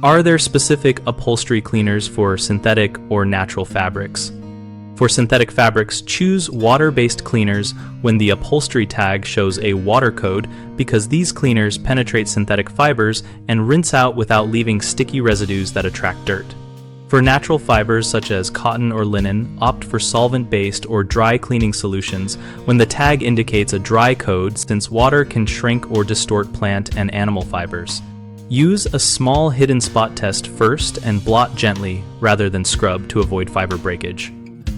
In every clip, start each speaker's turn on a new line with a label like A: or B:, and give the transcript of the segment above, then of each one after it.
A: Are there specific upholstery cleaners for synthetic or natural fabrics? For synthetic fabrics, choose water-based cleaners when the upholstery tag shows a water code, because these cleaners penetrate synthetic fibers and rinse out without leaving sticky residues that attract dirt. For natural fibers such as cotton or linen, opt for solvent-based or dry cleaning solutions when the tag indicates a dry code, since water can shrink or distort plant and animal fibers. Use a small hidden spot test first and blot gently rather than scrub to avoid fiber breakage.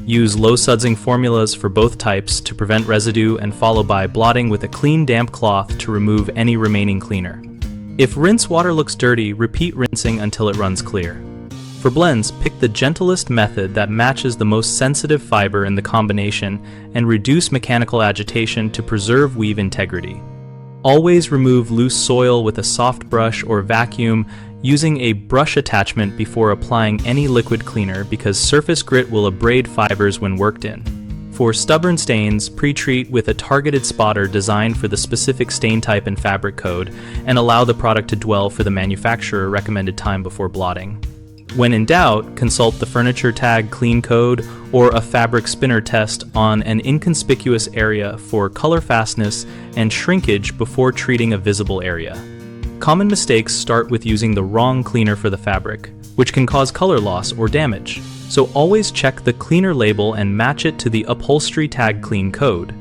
A: Use low sudsing formulas for both types to prevent residue, and follow by blotting with a clean damp cloth to remove any remaining cleaner. If rinse water looks dirty, repeat rinsing until it runs clear. For blends, pick the gentlest method that matches the most sensitive fiber in the combination and reduce mechanical agitation to preserve weave integrity. Always remove loose soil with a soft brush or vacuum using a brush attachment before applying any liquid cleaner, because surface grit will abrade fibers when worked in. For stubborn stains, pre-treat with a targeted spotter designed for the specific stain type and fabric code, and allow the product to dwell for the manufacturer recommended time before blotting. When in doubt, consult the furniture tag clean code or a fabric spinner test on an inconspicuous area for color fastness and shrinkage before treating a visible area. Common mistakes start with using the wrong cleaner for the fabric, which can cause color loss or damage. So always check the cleaner label and match it to the upholstery tag clean code.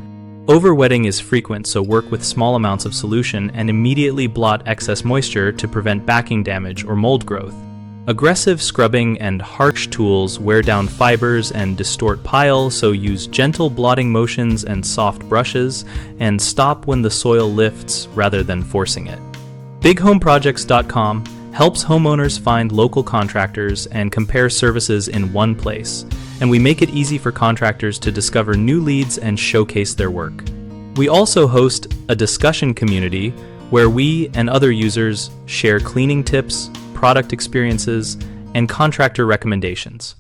A: Overwetting is frequent, so work with small amounts of solution and immediately blot excess moisture to prevent backing damage or mold growth. Aggressive scrubbing and harsh tools wear down fibers and distort pile, so use gentle blotting motions and soft brushes, and stop when the soil lifts rather than forcing it. BigHomeProjects.com helps homeowners find local contractors and compare services in one place, and we make it easy for contractors to discover new leads and showcase their work. We also host a discussion community where we and other users share cleaning tips, product experiences, and contractor recommendations.